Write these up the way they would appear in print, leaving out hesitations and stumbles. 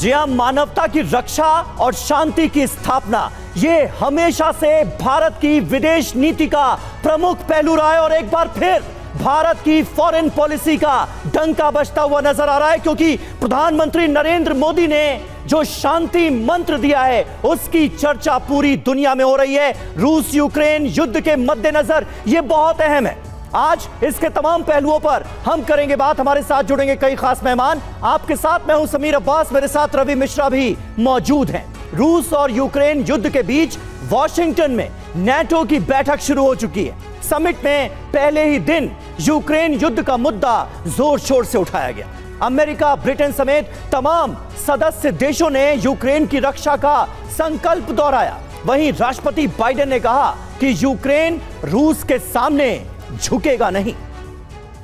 जी हां, मानवता की रक्षा और शांति की स्थापना ये हमेशा से भारत की विदेश नीति का प्रमुख पहलू रहा है और एक बार फिर भारत की फॉरेन पॉलिसी का डंका बजता हुआ नजर आ रहा है, क्योंकि प्रधानमंत्री नरेंद्र मोदी ने जो शांति मंत्र दिया है उसकी चर्चा पूरी दुनिया में हो रही है। रूस यूक्रेन युद्ध के मद्देनजर यह बहुत अहम है। आज इसके तमाम पहलुओं पर हम करेंगे बात। हमारे साथ जुड़ेंगे कई खास मेहमान। आपके साथ मैं हूं समीर अब्बास, मेरे साथ रवि मिश्रा भी मौजूद हैं। रूस और यूक्रेन युद्ध के बीच वॉशिंगटन में नेटो की बैठक शुरू हो चुकी है। समिट में पहले ही दिन यूक्रेन युद्ध का मुद्दा जोर शोर से उठाया गया। अमेरिका, ब्रिटेन समेत तमाम सदस्य देशों ने यूक्रेन की रक्षा का संकल्प दोहराया। वहीं राष्ट्रपति बाइडेन ने कहा कि यूक्रेन रूस के सामने झुकेगा नहीं।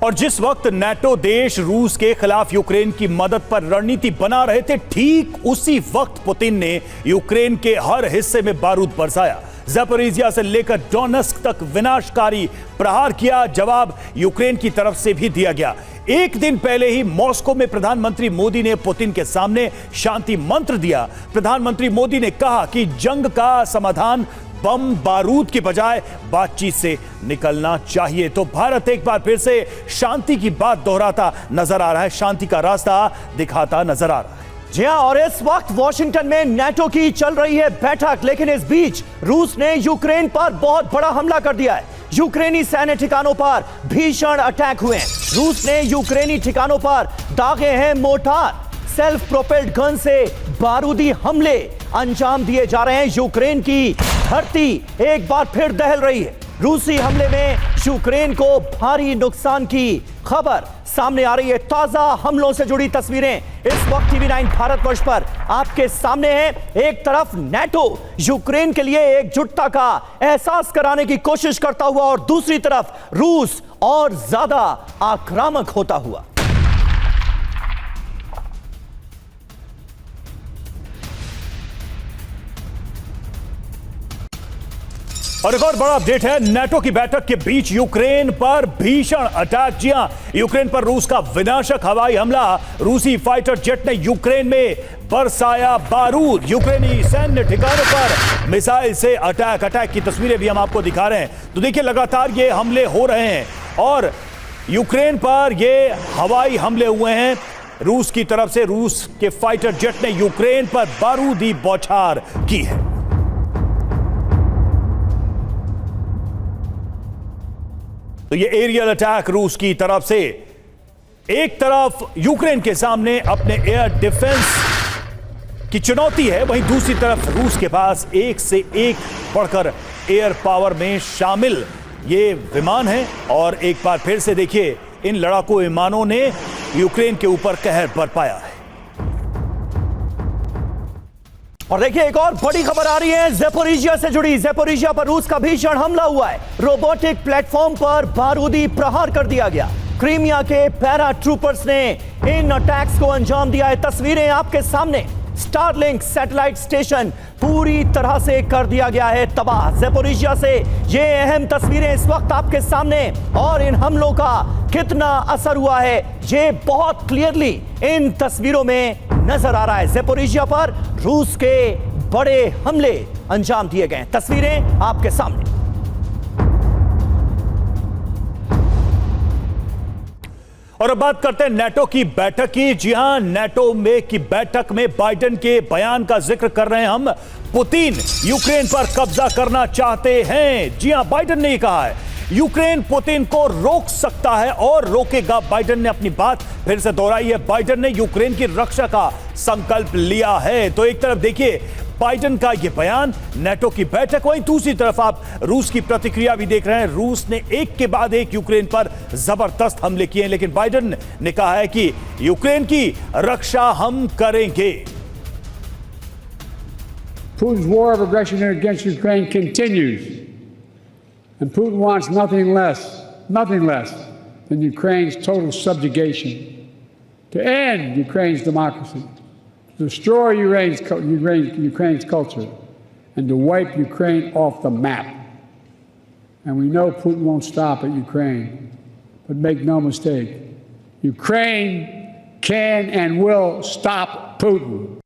और जिस वक्त नेटो देश रूस के खिलाफ यूक्रेन की मदद पर रणनीति बना रहे थे, ठीक उसी वक्त पुतिन ने यूक्रेन के हर हिस्से में बारूद बरसाया। ज़पोरिज़िया से लेकर डोनेत्स्क तक विनाशकारी प्रहार किया। जवाब यूक्रेन की तरफ से भी दिया गया। एक दिन पहले ही मॉस्को में प्रधानमंत्री मोदी ने पुतिन के सामने शांति मंत्र दिया। प्रधानमंत्री मोदी ने कहा कि जंग का समाधान बम बारूद के बजाय बातचीत से निकलना चाहिए। तो भारत एक बार फिर से शांति की बात दोहराता नजर आ रहा है, शांति का रास्ता दिखाता नजर आ रहा है। जी हां, और इस वक्त वॉशिंगटन में नेटो की चल रही है बैठक, लेकिन इस बीच रूस ने यूक्रेन पर बहुत बड़ा हमला कर दिया है। यूक्रेनी सैन्य ठिकानों पर भीषण अटैक हुए हैं। रूस ने यूक्रेनी ठिकानों पर दागे हैं मोर्टार, सेल्फ प्रोपेल्ड गन से बारूदी हमले अंजाम दिए जा रहे हैं। यूक्रेन की धरती एक बार फिर दहल रही है। रूसी हमले में यूक्रेन को भारी नुकसान की खबर सामने आ रही है। ताजा हमलों से जुड़ी तस्वीरें इस वक्त टीवी 9 भारतवर्ष पर आपके सामने हैं। एक तरफ नेटो यूक्रेन के लिए एकजुटता का एहसास कराने की कोशिश करता हुआ और दूसरी तरफ रूस और ज्यादा आक्रामक होता हुआ। और एक और बड़ा अपडेट है, नेटो की बैठक के बीच यूक्रेन पर भीषण अटैक। जी हां, यूक्रेन पर रूस का विनाशक हवाई हमला। रूसी फाइटर जेट ने यूक्रेन में बरसाया बारूद। यूक्रेनी सैन्य ठिकानों पर मिसाइल से अटैक की तस्वीरें भी हम आपको दिखा रहे हैं। तो देखिए, लगातार ये हमले हो रहे हैं और यूक्रेन पर ये हवाई हमले हुए हैं रूस की तरफ से। रूस के फाइटर जेट ने यूक्रेन पर बारूदी बौछार की है। तो ये एरियल अटैक रूस की तरफ से। एक तरफ यूक्रेन के सामने अपने एयर डिफेंस की चुनौती है, वहीं दूसरी तरफ रूस के पास एक से एक बढ़कर एयर पावर में शामिल ये विमान है। और एक बार फिर से देखिए, इन लड़ाकू विमानों ने यूक्रेन के ऊपर कहर बरपाया है। और देखिए, एक और बड़ी खबर आ रही है ज़पोरिज़िया से जुड़ी। ज़पोरिज़िया पर रूस का भीषण हमला हुआ है। रोबोटिक प्लेटफॉर्म पर बारूदी प्रहार कर दिया गया। क्रीमिया के पैरा ट्रूपर्स ने इन अटैक्स को अंजाम दिया है। तस्वीरें आपके सामने। स्टारलिंक सैटेलाइट स्टेशन पूरी तरह से कर दिया गया है तबाह। ज़पोरिज़िया से ये अहम तस्वीरें इस वक्त आपके सामने। और इन हमलों का कितना असर हुआ है ये बहुत क्लियरली इन तस्वीरों में नजर आ रहा है। ज़पोरिज़िया पर रूस के बड़े हमले अंजाम दिए गए। तस्वीरें आपके सामने। और अब बात करते हैं नेटो की बैठक की। जी हां, नेटो में की बैठक में बाइडेन के बयान का जिक्र कर रहे हैं हम। पुतिन यूक्रेन पर कब्जा करना चाहते हैं। जी हां, बाइडेन ने ये कहा है यूक्रेन पुतिन को रोक सकता है और रोकेगा। बाइडेन ने अपनी बात फिर से दोहराई है। बाइडेन ने यूक्रेन की रक्षा का संकल्प लिया है। तो एक तरफ देखिए बाइडेन का यह बयान, नेटो की बैठक, वहीं दूसरी तरफ आप रूस की प्रतिक्रिया भी देख रहे हैं। रूस ने एक के बाद एक यूक्रेन पर जबरदस्त हमले किए हैं, लेकिन बाइडेन ने कहा है कि यूक्रेन की रक्षा हम करेंगे। Putin's war of aggression against Ukraine continues, and Putin wants nothing less than Ukraine's total subjugation, to end Ukraine's democracy, to destroy Ukraine's culture, and to wipe Ukraine off the map. And we know Putin won't stop at Ukraine, but make no mistake, Ukraine can and will stop Putin.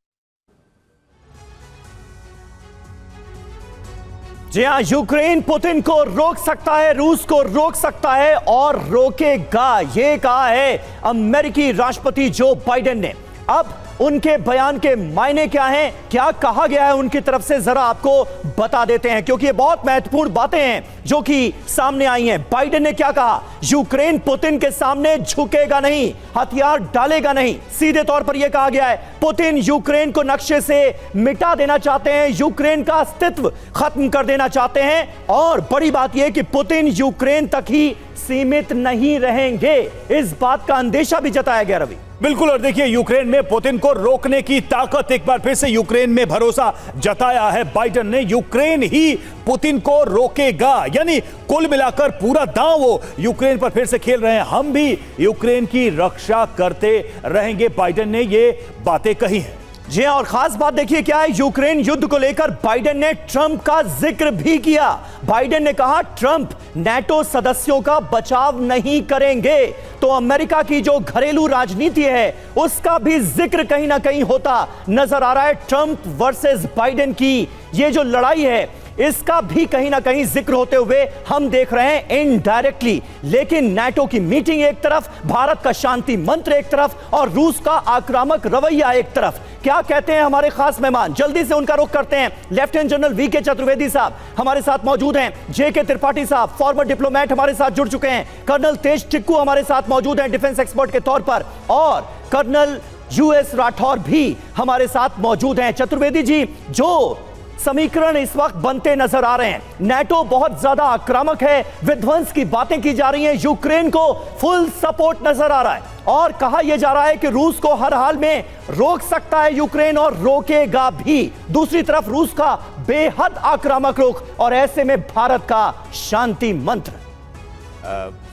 जी हाँ, Ukraine Putin को रोक सकता है, रूस को रोक सकता है और रोकेगा, ये कहा है अमेरिकी राष्ट्रपति जो बाइडेन ने। अब उनके बयान के मायने क्या हैं, क्या कहा गया है उनकी तरफ से, जरा आपको बता देते हैं, क्योंकि ये बहुत महत्वपूर्ण बातें हैं जो कि सामने आई हैं। बाइडेन ने क्या कहा? यूक्रेन पुतिन के सामने झुकेगा नहीं, हथियार डालेगा नहीं। सीधे तौर पर यह कहा गया है पुतिन यूक्रेन को नक्शे से मिटा देना चाहते हैं, यूक्रेन का अस्तित्व खत्म कर देना चाहते हैं। और बड़ी बात यह कि पुतिन यूक्रेन तक ही सीमित नहीं रहेंगे, इस बात का अंदेशा भी जताया गया। रवि, बिल्कुल। और देखिए, यूक्रेन में पुतिन को रोकने की ताकत, एक बार फिर से यूक्रेन में भरोसा जताया है बाइडेन ने। यूक्रेन ही पुतिन को रोकेगा, यानी कुल मिलाकर पूरा दांव वो यूक्रेन पर फिर से खेल रहे हैं। हम भी यूक्रेन की रक्षा करते रहेंगे, बाइडेन ने ये बातें कही हैं। जी हाँ, और खास बात देखिए क्या है, यूक्रेन युद्ध को लेकर बाइडेन ने ट्रंप का जिक्र भी किया। बाइडेन ने कहा ट्रंप नेटो सदस्यों का बचाव नहीं करेंगे, तो अमेरिका की जो घरेलू राजनीति है उसका भी जिक्र कहीं ना कहीं होता नजर आ रहा है। ट्रंप वर्सेस बाइडेन की ये जो लड़ाई है इसका भी कहीं ना कहीं जिक्र होते हुए हम देख रहे हैं इनडायरेक्टली। लेकिन नाटो की मीटिंग एक तरफ, भारत का शांति मंत्र एक तरफ और रूस का आक्रामक रवैया एक तरफ। क्या कहते हैं हमारे खास मेहमान, जल्दी से उनका रुख करते हैं। लेफ्टिनेंट जनरल वीके चतुर्वेदी साहब हमारे साथ मौजूद हैं, जेके त्रिपाठी साहब फॉर्मर डिप्लोमेट हमारे साथ जुड़ चुके हैं, कर्नल तेज टिक्कू हमारे साथ मौजूद हैं डिफेंस एक्सपर्ट के तौर पर, और कर्नल यूएस राठौर भी हमारे साथ मौजूद हैं। चतुर्वेदी जी, जो समीकरण इस वक्त बनते नजर आ रहे हैं, नाटो बहुत ज्यादा आक्रामक है, विध्वंस की बातें की जा रही हैं, यूक्रेन को फुल सपोर्ट नजर आ रहा है और कहा यह जा रहा है कि रूस को हर हाल में रोक सकता है यूक्रेन और रोकेगा भी। दूसरी तरफ रूस का बेहद आक्रामक रुख और ऐसे में भारत का शांति मंत्र।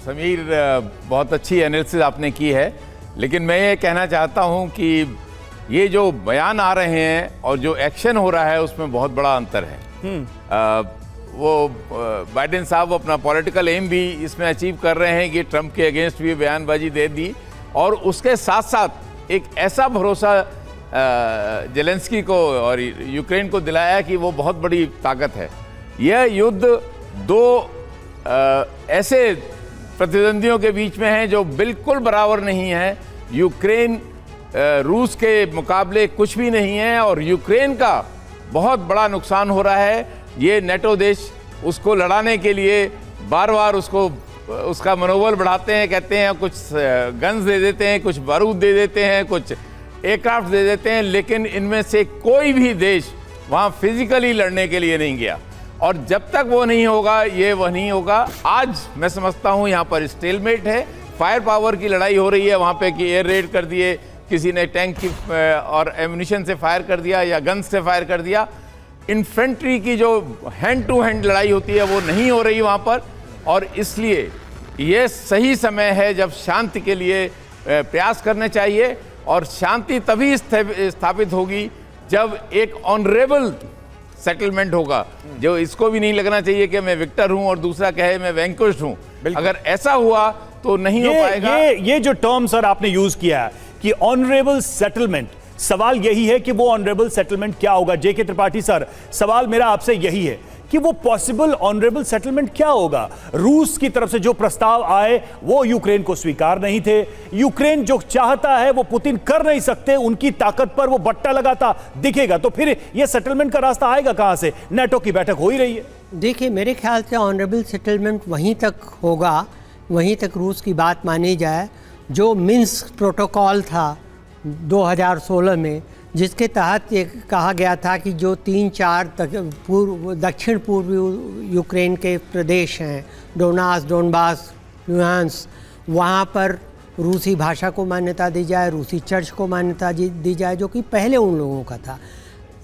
समीर, बहुत अच्छी एनालिसिस आपने की है, लेकिन मैं ये कहना चाहता हूं कि ये जो बयान आ रहे हैं और जो एक्शन हो रहा है उसमें बहुत बड़ा अंतर है। वो बाइडेन साहब अपना पॉलिटिकल एम भी इसमें अचीव कर रहे हैं कि ट्रंप के अगेंस्ट भी बयानबाजी दे दी, और उसके साथ साथ एक ऐसा भरोसा जेलेंस्की को और यूक्रेन को दिलाया कि वो बहुत बड़ी ताकत है। यह युद्ध दो ऐसे प्रतिद्वंदियों के बीच में है जो बिल्कुल बराबर नहीं है। यूक्रेन रूस के मुकाबले कुछ भी नहीं है और यूक्रेन का बहुत बड़ा नुकसान हो रहा है। ये नेटो देश उसको लड़ाने के लिए बार बार उसका मनोबल बढ़ाते हैं, कहते हैं कुछ गन्स दे देते हैं, कुछ बारूद दे देते हैं, कुछ एयरक्राफ्ट दे देते हैं, लेकिन इनमें से कोई भी देश वहाँ फिजिकली लड़ने के लिए नहीं गया। और जब तक वो नहीं होगा ये वह नहीं होगा। आज मैं समझता हूँ यहाँ पर स्टेलमेट है, फायर पावर की लड़ाई हो रही है वहाँ पे कि एयर रेड कर दिए, किसी ने टैंक की और एम्यूनिशन से फायर कर दिया या गन्स से फायर कर दिया। इन्फेंट्री की जो हैंड टू हैंड लड़ाई होती है वो नहीं हो रही वहाँ पर, और इसलिए ये सही समय है जब शांति के लिए प्रयास करने चाहिए। और शांति तभी स्थापित होगी जब एक ऑनरेबल सेटलमेंट होगा, जो इसको भी नहीं लगना चाहिए कि मैं विक्टर हूं और दूसरा कहे मैं वैंक्विश्ड हूं। अगर ऐसा हुआ तो नहीं हो पाएगा। ये जो टर्म सर आपने यूज किया है कि ऑनरेबल सेटलमेंट, सवाल यही है कि वो ऑनरेबल सेटलमेंट क्या होगा। जेके त्रिपाठी सर, सवाल मेरा आपसे यही है कि वो पॉसिबल ऑनरेबल सेटलमेंट क्या होगा। रूस की तरफ से जो प्रस्ताव आए वो यूक्रेन को स्वीकार नहीं थे। यूक्रेन जो चाहता है वो पुतिन कर नहीं सकते, उनकी ताकत पर वो बट्टा लगाता दिखेगा, तो फिर ये सेटलमेंट का रास्ता आएगा कहां से? नाटो की बैठक हो ही रही है। देखिए, मेरे ख्याल से ऑनरेबल सेटलमेंट वहीं तक होगा, वहीं तक रूस की बात मानी जाए। जो मिन्स्क प्रोटोकॉल था 2016 में, जिसके तहत ये कहा गया था कि जो 3-4 दक्षिण पूर्वी यूक्रेन के प्रदेश हैं, डोनबास, लुहांस्क, वहाँ पर रूसी भाषा को मान्यता दी जाए, रूसी चर्च को मान्यता दी जाए, जो कि पहले उन लोगों का था।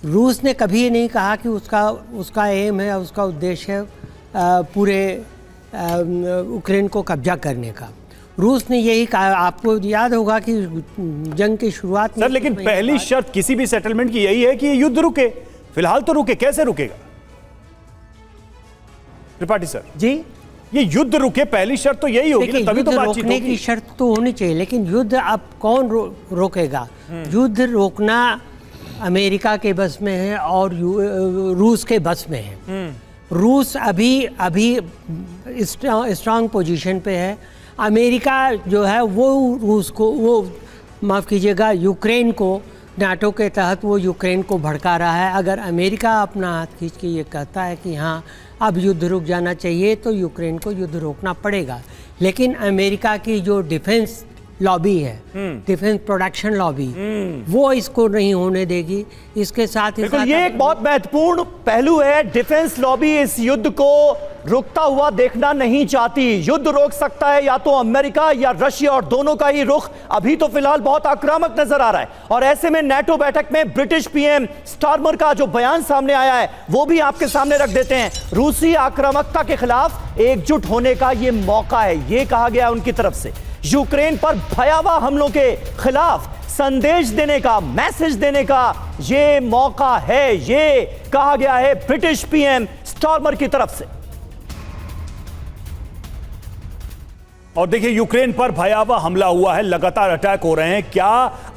रूस ने कभी ये नहीं कहा कि उसका एम है, उसका उद्देश्य है पूरे यूक्रेन को कब्जा करने का। रूस ने यही कहा, आपको याद होगा कि जंग की शुरुआत में सर, लेकिन पहली शर्त किसी भी सेटलमेंट की यही है कि ये युद्ध रुके। फिलहाल तो रुके, कैसे रुकेगा त्रिपाठी सर जी? ये युद्ध रुके, पहली शर्त तो यही होगी, तभी तो बातचीत रोकने की शर्त तो होनी चाहिए, लेकिन युद्ध अब कौन रोकेगा? युद्ध रोकना अमेरिका के बस में है और रूस के बस में है। रूस अभी स्ट्रांग पोजीशन पे है। अमेरिका जो है वो रूस को, वो माफ़ कीजिएगा, यूक्रेन को, नाटो के तहत वो यूक्रेन को भड़का रहा है। अगर अमेरिका अपना हाथ खींच के ये कहता है कि हाँ अब युद्ध रुक जाना चाहिए, तो यूक्रेन को युद्ध रोकना पड़ेगा। लेकिन अमेरिका की जो डिफेंस लॉबी है, डिफेंस प्रोडक्शन लॉबी, वो इसको नहीं होने देगी। इसके साथ ही साथ ये एक बहुत महत्वपूर्ण पहलू है। डिफेंस लॉबी इस युद्ध को रुकता हुआ देखना नहीं चाहती। युद्ध रोक सकता है या तो अमेरिका या रशिया, और दोनों का ही रुख अभी तो फिलहाल बहुत आक्रामक नजर आ रहा है। और ऐसे में नाटो बैठक में ब्रिटिश पीएम स्टारमर का जो बयान सामने आया है वो भी आपके सामने रख देते हैं। रूसी आक्रामकता के खिलाफ एकजुट होने का ये मौका है, ये कहा गया उनकी तरफ से। यूक्रेन पर भयावह हमलों के खिलाफ संदेश देने का, मैसेज देने का ये मौका है, ये कहा गया है ब्रिटिश पीएम स्टारमर की तरफ से। और देखिए, यूक्रेन पर भयावह हमला हुआ है, लगातार अटैक हो रहे हैं। क्या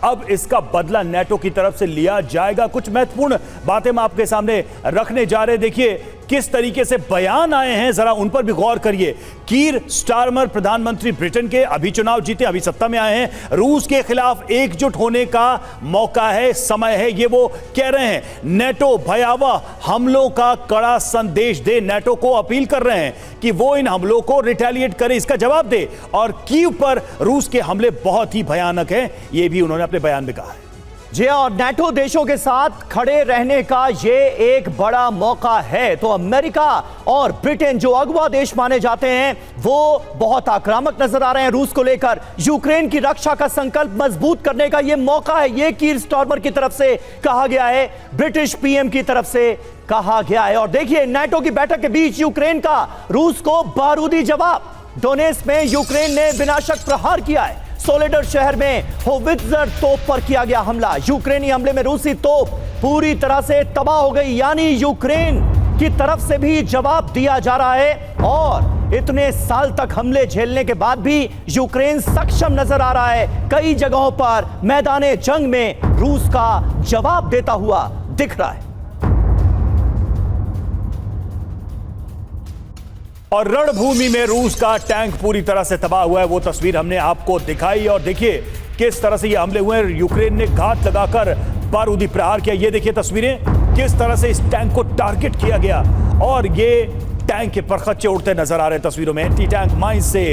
अब इसका बदला नाटो की तरफ से लिया जाएगा? कुछ महत्वपूर्ण बातें हम आपके सामने रखने जा रहे हैं। देखिए किस तरीके से बयान आए हैं, जरा उन पर भी गौर करिए। कीर स्टारमर, प्रधानमंत्री ब्रिटेन के, अभी चुनाव जीते, अभी सत्ता में आए हैं। रूस के खिलाफ एकजुट होने का मौका है, समय है, ये वो कह रहे हैं। नाटो भयावह हमलों का कड़ा संदेश दे, नाटो को अपील कर रहे हैं कि वो इन हमलों को रिटेलिएट करे, इसका जवाब दे। और कीव पर रूस के हमले बहुत ही भयानक हैं, ये भी उन्होंने अपने बयान में कहा है। जी और नाटो देशों के साथ खड़े रहने का ये एक बड़ा मौका है। तो अमेरिका और ब्रिटेन, जो अगवा देश माने जाते हैं, वो बहुत आक्रामक नजर आ रहे हैं रूस को लेकर। यूक्रेन की रक्षा का संकल्प मजबूत करने का ये मौका है, ये कीर स्टारमर की तरफ से कहा गया है, ब्रिटिश पीएम की तरफ से कहा गया है। और देखिए, नाटो की बैठक के बीच यूक्रेन का रूस को बारूदी जवाब। डोनेट्स्क में यूक्रेन ने विनाशक प्रहार किया है। सोलेडर शहर में होवित्जर तोप पर किया गया हमला। यूक्रेनी हमले में रूसी तोप पूरी तरह से तबाह हो गई, यानी यूक्रेन की तरफ से भी जवाब दिया जा रहा है। और इतने साल तक हमले झेलने के बाद भी यूक्रेन सक्षम नजर आ रहा है, कई जगहों पर मैदाने जंग में रूस का जवाब देता हुआ दिख रहा है। और रणभूमि में रूस का टैंक पूरी तरह से तबाह हुआ है, वो तस्वीर हमने आपको दिखाई। और देखिए किस तरह से ये हमले हुए हैं, यूक्रेन ने घात लगाकर बारूदी प्रहार किया। ये देखिए तस्वीरें, किस तरह से इस टैंक को टारगेट किया गया और ये टैंक के परखच्चे उड़ते नजर आ रहे हैं तस्वीरों में। एंटी टैंक माइन से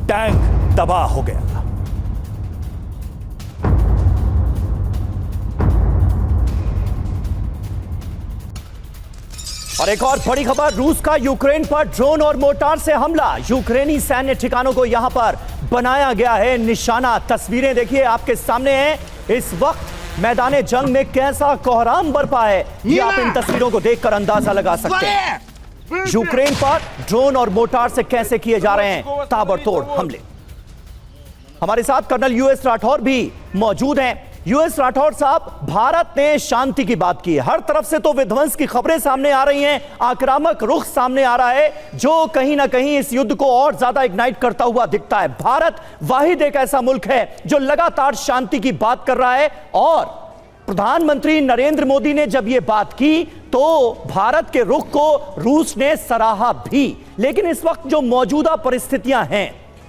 टैंक तबाह हो गया। और एक और बड़ी खबर, रूस का यूक्रेन पर ड्रोन और मोर्टार से हमला। यूक्रेनी सैन्य ठिकानों को यहां पर बनाया गया है निशाना। तस्वीरें देखिए आपके सामने हैं। इस वक्त मैदाने जंग में कैसा कोहराम बरपा है, ये आप इन तस्वीरों को देखकर अंदाजा लगा सकते हैं। यूक्रेन पर ड्रोन और मोर्टार से कैसे किए जा रहे हैं ताबड़तोड़ हमले। हमारे साथ कर्नल यूएस राठौर भी मौजूद हैं। यूएस राठौर साहब, भारत ने शांति की बात की है, हर तरफ से तो विध्वंस की खबरें सामने आ रही हैं, आक्रामक रुख सामने आ रहा है, जो कहीं ना कहीं इस युद्ध को और ज्यादा इग्नाइट करता हुआ दिखता है। भारत वाहिद एक ऐसा मुल्क है जो लगातार शांति की बात कर रहा है। और प्रधानमंत्री नरेंद्र मोदी ने जब यह बात की तो भारत के रुख को रूस ने सराहा भी। लेकिन इस वक्त जो मौजूदा परिस्थितियां हैं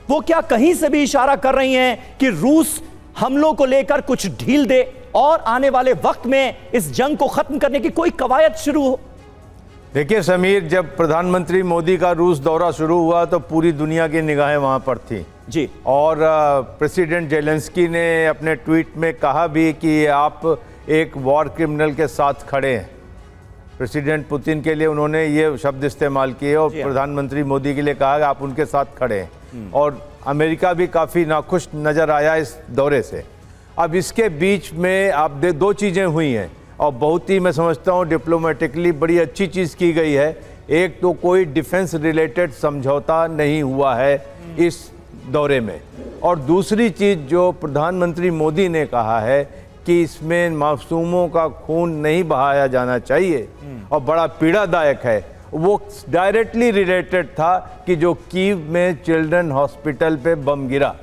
वो क्या कहीं से भी इशारा कर रही हैं कि रूस हमलों को लेकर कुछ ढील दे और आने वाले वक्त में इस जंग को खत्म करने की कोई कवायद शुरू हो? देखिए समीर, जब प्रधानमंत्री मोदी का रूस दौरा शुरू हुआ तो पूरी दुनिया की निगाहें वहां पर थी जी। और प्रेसिडेंट जेलेंस्की ने अपने ट्वीट में कहा भी कि आप एक वॉर क्रिमिनल के साथ खड़े हैं। प्रेसिडेंट पुतिन के लिए उन्होंने ये शब्द इस्तेमाल किए और प्रधानमंत्री मोदी के लिए कहा कि आप उनके साथ खड़े हैं। और अमेरिका भी काफ़ी नाखुश नज़र आया इस दौरे से। अब इसके बीच में आप दो चीज़ें हुई हैं और बहुत ही, मैं समझता हूँ, डिप्लोमेटिकली बड़ी अच्छी चीज़ की गई है। एक तो कोई डिफेंस रिलेटेड समझौता नहीं हुआ है इस दौरे में, और दूसरी चीज़ जो प्रधानमंत्री मोदी ने कहा है कि इसमें मासूमों का खून नहीं बहाया जाना चाहिए और बड़ा पीड़ादायक है, वो डायरेक्टली रिलेटेड था कि जो कीव में चिल्ड्रन हॉस्पिटल पे बम गिरा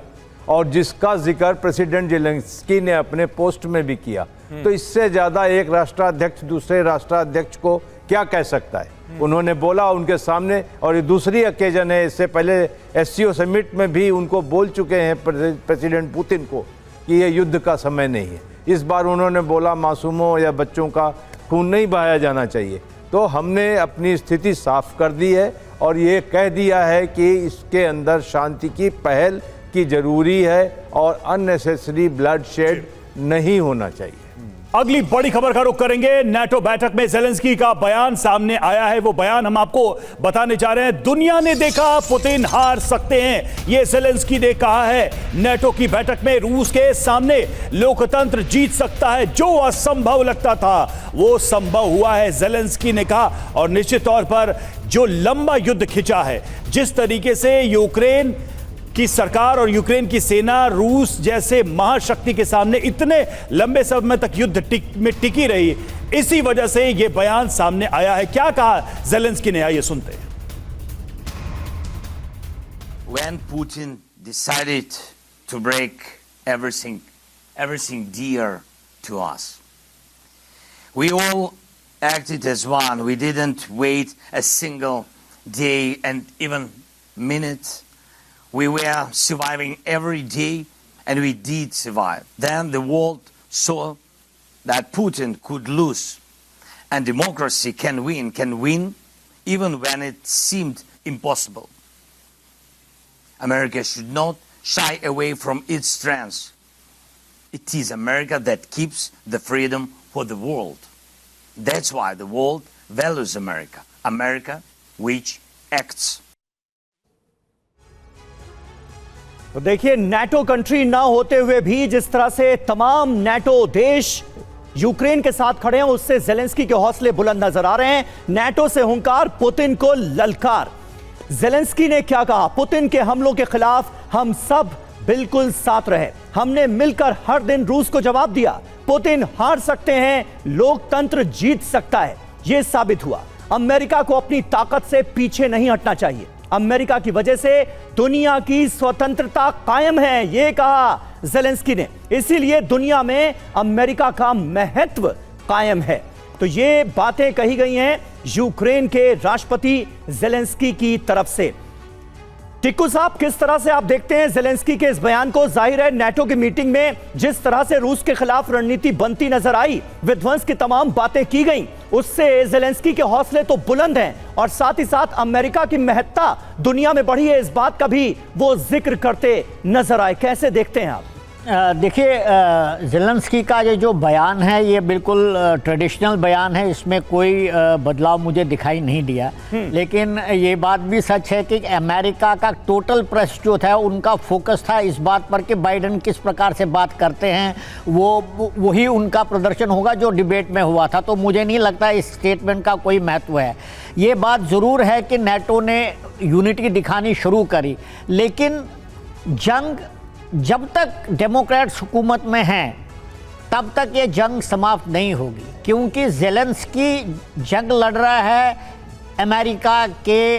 और जिसका जिक्र प्रेसिडेंट जेलेंस्की ने अपने पोस्ट में भी किया। तो इससे ज़्यादा एक राष्ट्राध्यक्ष दूसरे राष्ट्राध्यक्ष को क्या कह सकता है? उन्होंने बोला उनके सामने, और ये दूसरी ओकेजन है। इससे पहले एससीओ समिट में भी उनको बोल चुके हैं प्रेसिडेंट पुतिन को कि ये युद्ध का समय नहीं है। इस बार उन्होंने बोला मासूमों या बच्चों का खून नहीं बहाया जाना चाहिए। तो हमने अपनी स्थिति साफ कर दी है और ये कह दिया है कि इसके अंदर शांति की पहल की जरूरी है और अननेसेसरी ब्लड शेड नहीं होना चाहिए। अगली बड़ी खबर का रुख करेंगे। नाटो बैठक में ज़ेलेंस्की का बयान सामने आया है। वो बयान हम आपको बताने जा रहे हैं। दुनिया ने देखा पुतिन हार सकते हैं, ये ज़ेलेंस्की ने कहा है। नाटो की बैठक में रूस के सामने लोकतंत्र जीत सकता है। जो असंभव लगता था वो संभव हुआ है, ज़ेलेंस्की ने कहा। और निश्चित तौर पर जो लंबा युद्ध खिंचा है, जिस तरीके से यूक्रेन की सरकार और यूक्रेन की सेना रूस जैसे महाशक्ति के सामने इतने लंबे समय तक युद्ध में टिकी रही, इसी वजह से यह बयान सामने आया है। क्या कहा ज़ेलेंस्की ने, आइए सुनते हैं। When Putin decided to break everything dear to us, we all acted as one. We didn't wait a single day and even minute. We were surviving every day, and we did survive. Then the world saw that Putin could lose, and democracy can win even when it seemed impossible. America should not shy away from its strengths. It is America that keeps the freedom for the world. That's why the world values America, America which acts. तो देखिए, NATO country ना होते हुए भी जिस तरह से तमाम नाटो देश यूक्रेन के साथ खड़े हैं, उससे ज़ेलेंस्की के हौसले बुलंद नजर आ रहे हैं। नाटो से हुंकार, पुतिन को ललकार। ज़ेलेंस्की ने क्या कहा? पुतिन के हमलों के खिलाफ हम सब बिल्कुल साथ रहे, हमने मिलकर हर दिन रूस को जवाब दिया। पुतिन हार सकते हैं, लोकतंत्र जीत सकता है, यह साबित हुआ। अमेरिका को अपनी ताकत से पीछे नहीं हटना चाहिए। अमेरिका की वजह से दुनिया की स्वतंत्रता कायम है, यह कहा ज़ेलेंस्की ने। इसीलिए दुनिया में अमेरिका का महत्व कायम है। तो ये बातें कही गई हैं यूक्रेन के राष्ट्रपति ज़ेलेंस्की की तरफ से। टिक्कू साहब, किस तरह से आप देखते हैं ज़ेलेंस्की के इस बयान को? जाहिर है नाटो की मीटिंग में जिस तरह से रूस के खिलाफ रणनीति बनती नजर आई, विध्वंस की तमाम बातें की गई, उससे ज़ेलेंस्की के हौसले तो बुलंद हैं और साथ ही साथ अमेरिका की महत्ता दुनिया में बढ़ी है, इस बात का भी वो जिक्र करते नजर आए। कैसे देखते हैं आप? देखिए, ज़ेलेंस्की का ये जो बयान है ये बिल्कुल ट्रेडिशनल बयान है, इसमें कोई बदलाव मुझे दिखाई नहीं दिया। लेकिन ये बात भी सच है कि अमेरिका का टोटल प्रेस जो था उनका फोकस था इस बात पर कि बाइडेन किस प्रकार से बात करते हैं, वही उनका प्रदर्शन होगा जो डिबेट में हुआ था। तो मुझे नहीं लगता इस स्टेटमेंट का कोई महत्व है। ये बात ज़रूर है कि नाटो ने यूनिटी दिखानी शुरू करी, लेकिन जंग जब तक डेमोक्रेट्स हुकूमत में हैं तब तक ये जंग समाप्त नहीं होगी, क्योंकि ज़ेलेंस्की जंग लड़ रहा है अमेरिका के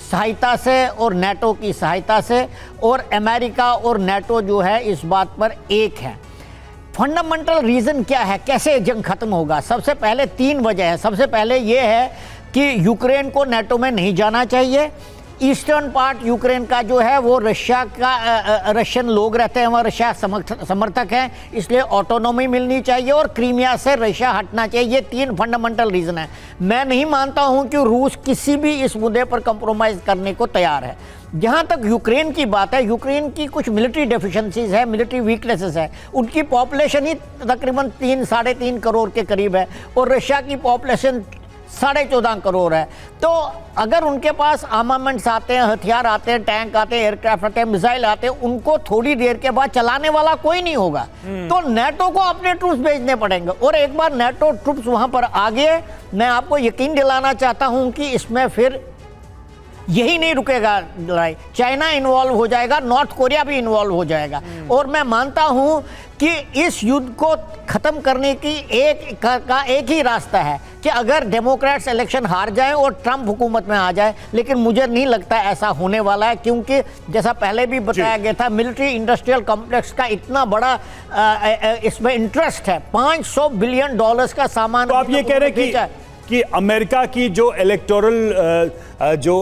सहायता से और नाटो की सहायता से, और अमेरिका और नाटो जो है इस बात पर एक है। फंडामेंटल रीज़न क्या है, कैसे जंग ख़त्म होगा? सबसे पहले 3 वजह है। सबसे पहले ये है कि यूक्रेन को नाटो में नहीं जाना चाहिए। ईस्टर्न पार्ट यूक्रेन का जो है वो रशियन लोग रहते हैं, वहाँ रशिया समर्थक हैं, इसलिए ऑटोनॉमी मिलनी चाहिए और क्रीमिया से रशिया हटना चाहिए। ये 3 फंडामेंटल रीज़न है। मैं नहीं मानता हूँ कि रूस किसी भी इस मुद्दे पर कंप्रोमाइज़ करने को तैयार है। जहाँ तक यूक्रेन की बात है, यूक्रेन की कुछ मिलिट्री डेफिशिएंसीज है, मिलिट्री वीकनेसेस है। उनकी पॉपुलेशन ही तकरीबन 3-3.5 करोड़ के करीब है और रशिया की पॉपुलेशन 14.5 करोड़ है। तो अगर उनके पास आर्मामेंट्स आते हैं, हथियार आते हैं, टैंक आते हैं, एयरक्राफ्ट आते हैं, मिसाइल आते हैं, उनको थोड़ी देर के बाद चलाने वाला कोई नहीं होगा। तो नाटो को अपने ट्रूप्स भेजने पड़ेंगे, और एक बार नाटो ट्रूप्स वहां पर आ गए, मैं आपको यकीन दिलाना चाहता हूं कि इसमें फिर यही नहीं रुकेगा लड़ाई। चाइना इन्वॉल्व हो जाएगा, नॉर्थ कोरिया भी इन्वॉल्व हो जाएगा। और मैं मानता हूं कि इस युद्ध को ख़त्म करने की एक ही रास्ता है कि अगर डेमोक्रेट्स इलेक्शन हार जाएं और ट्रंप हुकूमत में आ जाए, लेकिन मुझे नहीं लगता ऐसा होने वाला है, क्योंकि जैसा पहले भी बताया गया था, मिलिट्री इंडस्ट्रियल कॉम्प्लेक्स का इतना बड़ा इसमें इंटरेस्ट है। $500 बिलियन का सामान। तो आप ये कह रहे हैं कि अमेरिका की जो इलेक्टोरल जो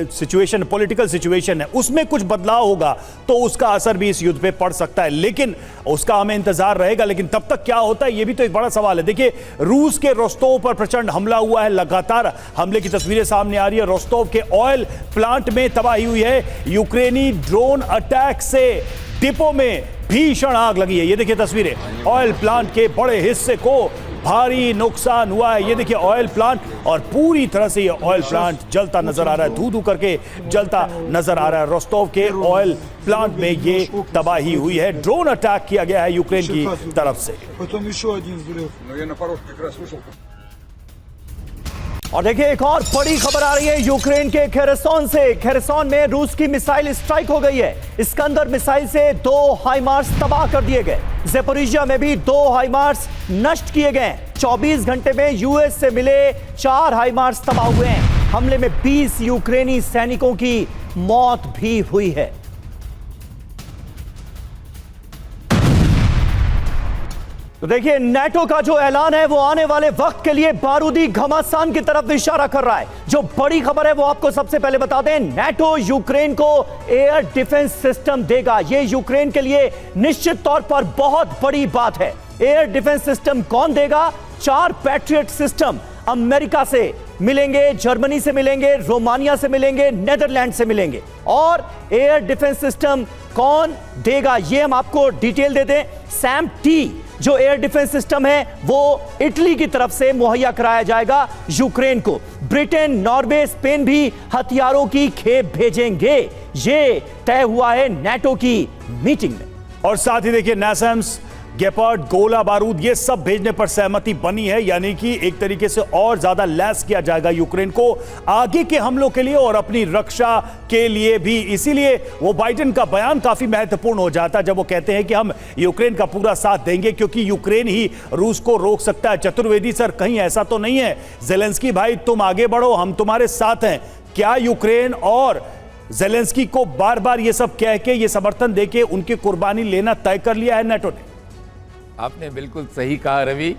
सिचुएशन, पॉलिटिकल सिचुएशन है, उसमें कुछ बदलाव होगा तो उसका असर भी इस युद्ध पे पड़ सकता है, लेकिन उसका हमें इंतजार रहेगा। लेकिन तब तक क्या होता है, ये भी तो एक बड़ा सवाल है। देखिए, रूस के रोस्तोव पर प्रचंड हमला हुआ है, लगातार हमले की तस्वीरें सामने आ रही है। रोस्तोव के ऑयल प्लांट में तबाही हुई है। यूक्रेनी ड्रोन अटैक से डिपो में भीषण आग लगी है। ये देखिए तस्वीरें, ऑयल प्लांट के बड़े हिस्से को भारी नुकसान हुआ है। ये देखिए ऑयल प्लांट, और पूरी तरह से ये ऑयल प्लांट जलता नजर आ रहा है, धू धू करके जलता नजर आ रहा है। रोस्तोव के ऑयल प्लांट में ये तबाही हुई है। ड्रोन अटैक किया गया है यूक्रेन की तरफ से। और देखिए, एक और बड़ी खबर आ रही है यूक्रेन के खेरसोन से। खेरसोन में रूस की मिसाइल स्ट्राइक हो गई है। इस्कंदर मिसाइल से 2 हाइमार्स तबाह कर दिए गए। ज़ेपोरिजिया में भी 2 हाइमार्स नष्ट किए गए। 24 घंटे में यूएस से मिले 4 हाइमार्स तबाह हुए हैं। हमले में 20 यूक्रेनी सैनिकों की मौत भी हुई है। तो देखिए, नेटो का जो ऐलान है वो आने वाले वक्त के लिए बारूदी घमासान की तरफ इशारा कर रहा है। जो बड़ी खबर है वो आपको सबसे पहले बता दें, नेटो यूक्रेन को एयर डिफेंस सिस्टम देगा। ये यूक्रेन के लिए निश्चित तौर पर बहुत बड़ी बात है। एयर डिफेंस सिस्टम कौन देगा? 4 पैट्रियट सिस्टम अमेरिका से मिलेंगे, जर्मनी से मिलेंगे, रोमानिया से मिलेंगे, नेदरलैंड से मिलेंगे। और एयर डिफेंस सिस्टम कौन देगा ये हम आपको डिटेल दे दें। SAM-T जो एयर डिफेंस सिस्टम है वो इटली की तरफ से मुहैया कराया जाएगा यूक्रेन को। ब्रिटेन, नॉर्वे, स्पेन भी हथियारों की खेप भेजेंगे। ये तय हुआ है नेटो की मीटिंग में। और साथ ही देखिए, NASAMS, गेपर्ड, गोला बारूद, ये सब भेजने पर सहमति बनी है। यानी कि एक तरीके से और ज्यादा लैस किया जाएगा यूक्रेन को आगे के हमलों के लिए और अपनी रक्षा के लिए भी। इसीलिए वो बाइडेन का बयान काफी महत्वपूर्ण हो जाता है जब वो कहते हैं कि हम यूक्रेन का पूरा साथ देंगे, क्योंकि यूक्रेन ही रूस को रोक सकता है। चतुर्वेदी सर, कहीं ऐसा तो नहीं है ज़ेलेंस्की भाई तुम आगे बढ़ो, हम तुम्हारे साथ हैं? क्या यूक्रेन और ज़ेलेंस्की को बार बार ये सब कह के, ये समर्थन देके उनकी कुर्बानी लेना तय कर लिया है नेटो ने? आपने बिल्कुल सही कहा रवि,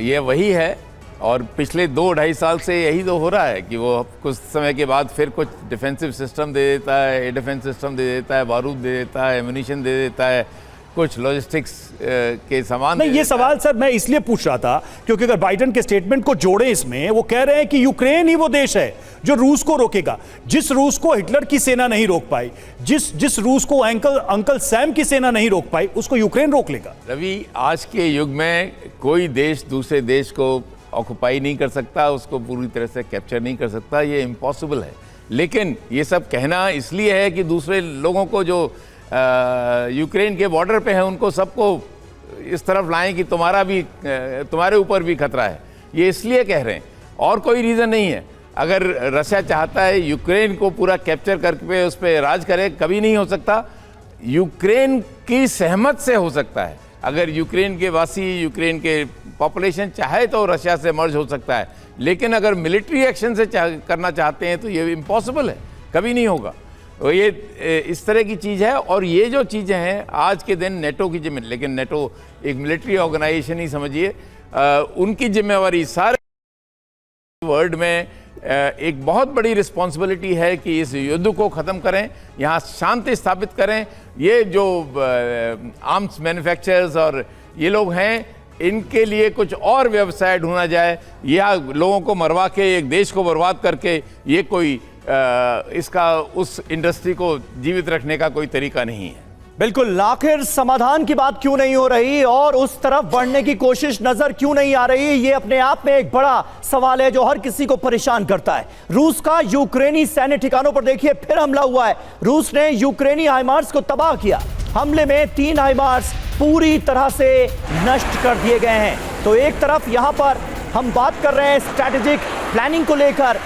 ये वही है। और पिछले 2-2.5 साल से यही तो हो रहा है कि वो कुछ समय के बाद फिर कुछ डिफेंसिव सिस्टम दे देता है, एयर डिफेंस सिस्टम दे देता है, बारूद दे देता है, एम्यूनिशन दे देता है, कुछ लॉजिस्टिक्स के सामान। नहीं, ये सवाल सर मैं इसलिए पूछ रहा था क्योंकि अगर बाइडेन के स्टेटमेंट को जोड़े इसमें, वो कह रहे हैं कि यूक्रेन ही वो देश है जो रूस को रोकेगा। जिस रूस को हिटलर की सेना नहीं रोक पाई, जिस रूस को अंकल सैम की सेना नहीं रोक पाई, उसको यूक्रेन रोक लेगा। रवि, आज के युग में कोई देश दूसरे देश को ऑक्युपाई नहीं कर सकता, उसको पूरी तरह से कैप्चर नहीं कर सकता, ये इम्पॉसिबल है। लेकिन ये सब कहना इसलिए है कि दूसरे लोगों को जो यूक्रेन के बॉर्डर पे हैं उनको सबको इस तरफ लाएं कि तुम्हारे ऊपर भी खतरा है। ये इसलिए कह रहे हैं, और कोई रीज़न नहीं है। अगर रशिया चाहता है यूक्रेन को पूरा कैप्चर करके उस पर राज करे, कभी नहीं हो सकता। यूक्रेन की सहमत से हो सकता है। अगर यूक्रेन के वासी, यूक्रेन के पॉपुलेशन चाहे तो रशिया से मर्ज हो सकता है, लेकिन अगर मिलिट्री एक्शन से करना चाहते हैं तो ये इम्पॉसिबल है, कभी नहीं होगा। तो ये इस तरह की चीज़ है। और ये जो चीज़ें हैं आज के दिन नेटो की जिम्मेदारी, लेकिन नेटो एक मिलिट्री ऑर्गेनाइजेशन ही समझिए, उनकी जिम्मेवारी सारे वर्ल्ड में एक बहुत बड़ी रिस्पॉन्सिबिलिटी है कि इस युद्ध को ख़त्म करें, यहाँ शांति स्थापित करें। ये जो आर्म्स मैन्युफैक्चरर्स और ये लोग हैं, इनके लिए कुछ और व्यवसाय ढूंढा जाए। या लोगों को मरवा के, एक देश को बर्बाद करके, ये कोई इसका उस इंडस्ट्री को जीवित रखने का कोई तरीका नहीं है। बिल्कुल, आखिर समाधान की बात क्यों नहीं हो रही और उस तरफ बढ़ने की कोशिश नजर क्यों नहीं आ रही? ये अपने आप में एक बड़ा सवाल है जो हर किसी को परेशान करता है। रूस का यूक्रेनी सैन्य ठिकानों पर देखिए फिर हमला हुआ है। रूस ने यूक्रेनी हाइमार्स को तबाह किया। हमले में 3 हाइमार्स पूरी तरह से नष्ट कर दिए गए हैं। तो एक तरफ यहां पर हम बात कर रहे हैं स्ट्रैटेजिक प्लानिंग को लेकर,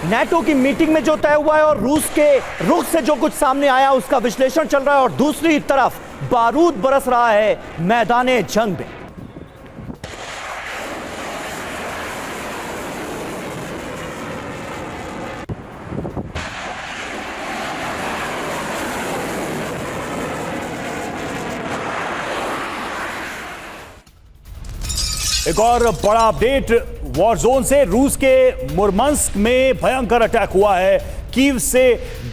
नेटो की मीटिंग में जो तय हुआ है और रूस के रुख से जो कुछ सामने आया उसका विश्लेषण चल रहा है, और दूसरी तरफ बारूद बरस रहा है मैदाने जंग में। एक और बड़ा अपडेट, वॉर जोन से रूस के मुर्मंस्क में भयंकर अटैक हुआ है। कीव से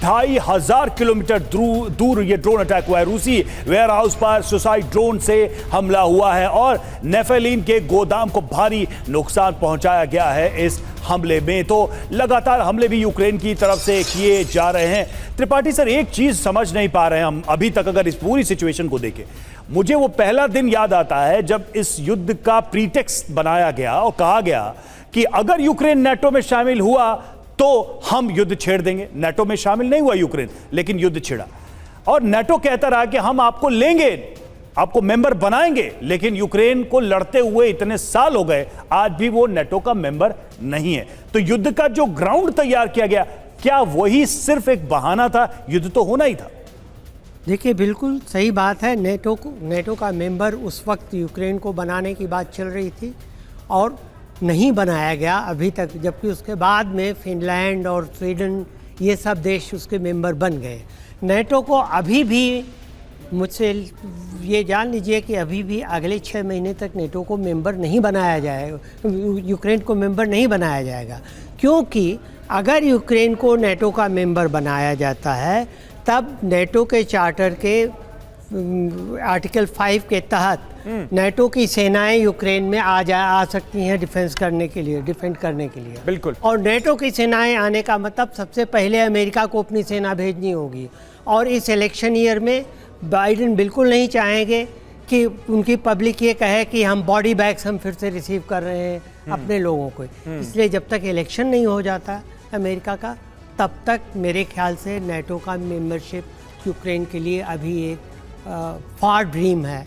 2500 किलोमीटर दूर ये ड्रोन अटैक हुआ है। रूसी वेयर हाउस पर सुसाइड ड्रोन से हमला हुआ है और नेफेलिन के गोदाम को भारी नुकसान पहुंचाया गया है इस हमले में। तो लगातार हमले भी यूक्रेन की तरफ से किए जा रहे हैं। त्रिपाठी सर, एक चीज समझ नहीं पा रहे हैं हम अभी तक, अगर इस पूरी सिचुएशन को देखें, मुझे वो पहला दिन याद आता है जब इस युद्ध का प्रीटेक्स्ट बनाया गया और कहा गया कि अगर यूक्रेन नेटो में शामिल हुआ तो हम युद्ध छेड़ देंगे। नेटो में शामिल नहीं हुआ यूक्रेन, लेकिन युद्ध छिड़ा और नेटो कहता रहा कि हम आपको लेंगे, आपको मेंबर बनाएंगे, लेकिन यूक्रेन को लड़ते हुए इतने साल हो गए, आज भी वो नेटो का मेंबर नहीं है। तो युद्ध का जो ग्राउंड तैयार किया गया, क्या वही सिर्फ एक बहाना था? युद्ध तो होना ही था। देखिए, बिल्कुल सही बात है। नेटो का मेंबर उस वक्त यूक्रेन को बनाने की बात चल रही थी और नहीं बनाया गया अभी तक, जबकि उसके बाद में फिनलैंड और स्वीडन ये सब देश उसके मेंबर बन गए। नेटो को अभी भी, मुझसे ये जान लीजिए कि अभी भी अगले 6 महीने तक नेटो को मेंबर नहीं बनाया जाएगा, यूक्रेन को मेंबर नहीं बनाया जाएगा, क्योंकि अगर यूक्रेन को नेटो का मेंबर बनाया जाता है तब नेटो के चार्टर के आर्टिकल 5 के तहत नेटो की सेनाएं यूक्रेन में आ सकती हैं डिफेंड करने के लिए। बिल्कुल। और नेटो की सेनाएं आने का मतलब सबसे पहले अमेरिका को अपनी सेना भेजनी होगी। और इस इलेक्शन ईयर में बाइडेन बिल्कुल नहीं चाहेंगे कि उनकी पब्लिक ये कहे कि हम बॉडी बैग्स हम फिर से रिसीव कर रहे हैं अपने लोगों को। इसलिए जब तक इलेक्शन नहीं हो जाता अमेरिका का, तब तक मेरे ख्याल से नेटो का मेंबरशिप यूक्रेन के लिए अभी एक फार ड्रीम है,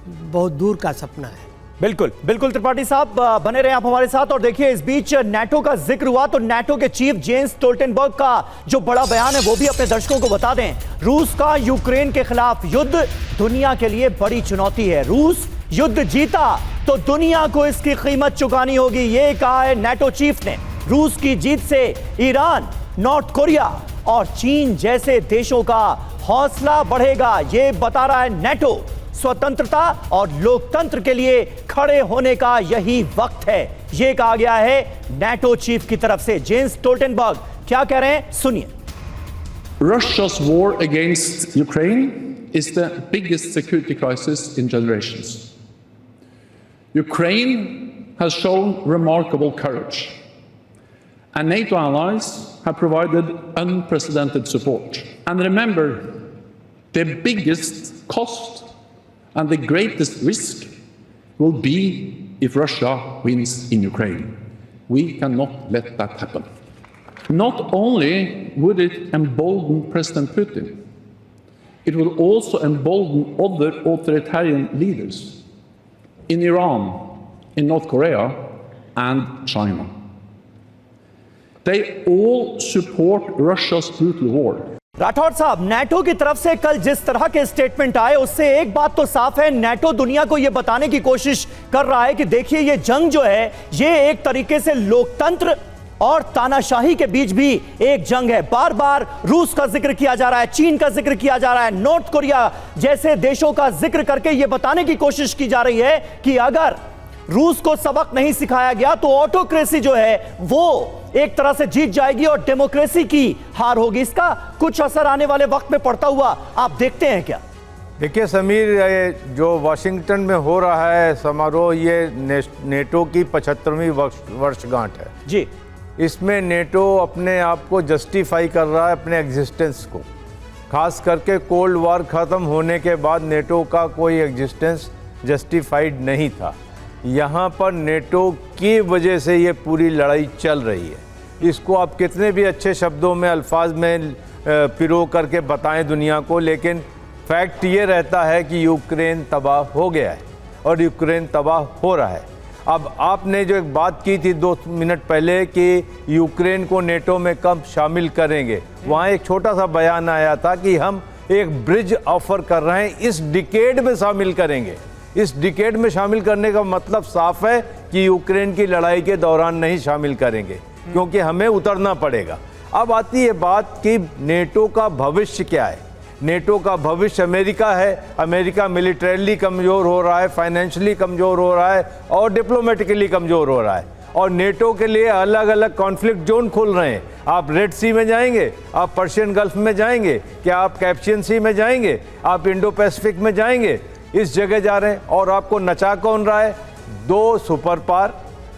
बहुत दूर का सपना है। बिल्कुल बिल्कुल त्रिपाठी साहब, बने रहे आप हमारे साथ। और देखिए, इस बीच नेटो का जिक्र हुआ तो नेटो के चीफ जेंस स्टोल्टेनबर्ग का जो बड़ा बयान है वो भी अपने दर्शकों को बता दें। रूस का यूक्रेन के खिलाफ युद्ध दुनिया के लिए बड़ी चुनौती है। रूस युद्ध जीता तो दुनिया को इसकी कीमत चुकानी होगी, ये कहा है नेटो चीफ ने। रूस की जीत से ईरान, नॉर्थ कोरिया और चीन जैसे देशों का हौसला बढ़ेगा, ये बता रहा है नेटो। स्वतंत्रता और लोकतंत्र के लिए खड़े होने का यही वक्त है, ये कहा गया है नेटो चीफ की तरफ से। जेंस स्टोल्टेनबर्ग क्या कह रहे हैं, सुनिए। Russia's war against Ukraine is the biggest security crisis in generations. Ukraine has shown remarkable courage, and NATO allies have provided unprecedented support. And remember, the biggest cost and the greatest risk will be if Russia wins in Ukraine. We cannot let that happen. Not only would it embolden President Putin, it will also embolden other authoritarian leaders in Iran, in North Korea, and China. They all support Russia's brutal war. Rathore साहब, NATO की तरफ से कल जिस तरह के statement आए उससे एक बात तो साफ है, नेटो दुनिया को यह बताने की कोशिश कर रहा है कि देखिए ये जंग जो है ये एक तरीके से लोकतंत्र और तानाशाही के बीच भी एक जंग है। बार बार रूस का जिक्र किया जा रहा है, चीन का जिक्र किया जा रहा है, नॉर्थ कोरिया जैसे देशों का जिक्र करके यह बताने की कोशिश की जा रही है कि अगर रूस को सबक नहीं सिखाया गया तो ऑटोक्रेसी जो है वो एक तरह से जीत जाएगी और डेमोक्रेसी की हार होगी। इसका कुछ असर आने वाले वक्त में पड़ता हुआ आप देखते हैं क्या? देखिए समीर, ये जो वाशिंगटन में हो रहा है समारोह, ये नेटो की 75वीं वर्षगांठ है जी। इसमें नेटो अपने आप को जस्टिफाई कर रहा है, अपने एग्जिस्टेंस को। खास करके कोल्ड वॉर ख़त्म होने के बाद नेटो का कोई एग्जिस्टेंस जस्टिफाइड नहीं था। यहाँ पर नेटो की वजह से ये पूरी लड़ाई चल रही है। इसको आप कितने भी अच्छे शब्दों में, अल्फाज में पिरो करके बताएं दुनिया को, लेकिन फैक्ट ये रहता है कि यूक्रेन तबाह हो गया है और यूक्रेन तबाह हो रहा है। अब आपने जो एक बात की थी 2 मिनट पहले कि यूक्रेन को नेटो में कब शामिल करेंगे, वहाँ एक छोटा सा बयान आया था कि हम एक ब्रिज ऑफर कर रहे हैं, इस डिकेड में शामिल करेंगे। इस डिकेड में शामिल करने का मतलब साफ है कि यूक्रेन की लड़ाई के दौरान नहीं शामिल करेंगे, क्योंकि हमें उतरना पड़ेगा। अब आती है बात कि नेटो का भविष्य क्या है। नेटो का भविष्य अमेरिका है। अमेरिका मिलिटरीली कमज़ोर हो रहा है, फाइनेंशियली कमज़ोर हो रहा है और डिप्लोमेटिकली कमज़ोर हो रहा है। और नेटो के लिए अलग अलग कॉन्फ्लिक्ट जोन खुल रहे हैं। आप रेड सी में जाएंगे, आप पर्शियन गल्फ में जाएंगे, क्या आप कैस्पियन सी में जाएंगे, आप इंडो पैसिफिक में जाएंगे, इस जगह जा रहे हैं। और आपको नचा कौन रहा है? 2 सुपर पावर,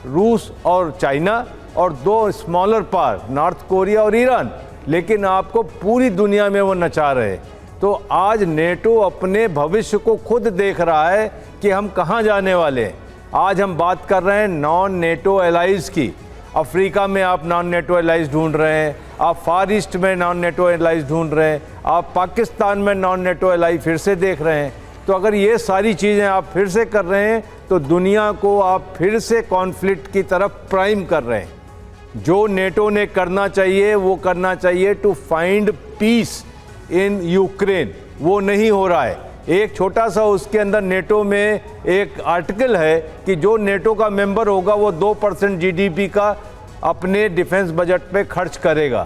रूस और चाइना, और 2 स्मॉलर पावर, नॉर्थ कोरिया और ईरान। लेकिन आपको पूरी दुनिया में वो नचा रहे हैं। तो आज नेटो अपने भविष्य को खुद देख रहा है कि हम कहाँ जाने वाले हैं। आज हम बात कर रहे हैं नॉन नेटो एलाइज की। अफ्रीका में आप नॉन नेटो एलाइज ढूंढ रहे हैं, आप फार ईस्ट में नॉन नेटो एलाइज ढूंढ रहे हैं, आप पाकिस्तान में नॉन नेटो एलाई फिर से देख रहे हैं। तो अगर ये सारी चीज़ें आप फिर से कर रहे हैं तो दुनिया को आप फिर से कॉन्फ्लिक्ट की तरफ प्राइम कर रहे हैं। जो नेटो ने करना चाहिए वो करना चाहिए to find peace in Ukraine, वो नहीं हो रहा है। एक छोटा सा उसके अंदर नेटो में एक आर्टिकल है कि जो नेटो का मेंबर होगा वो 2% जीडीपी का अपने डिफेंस बजट पे खर्च करेगा।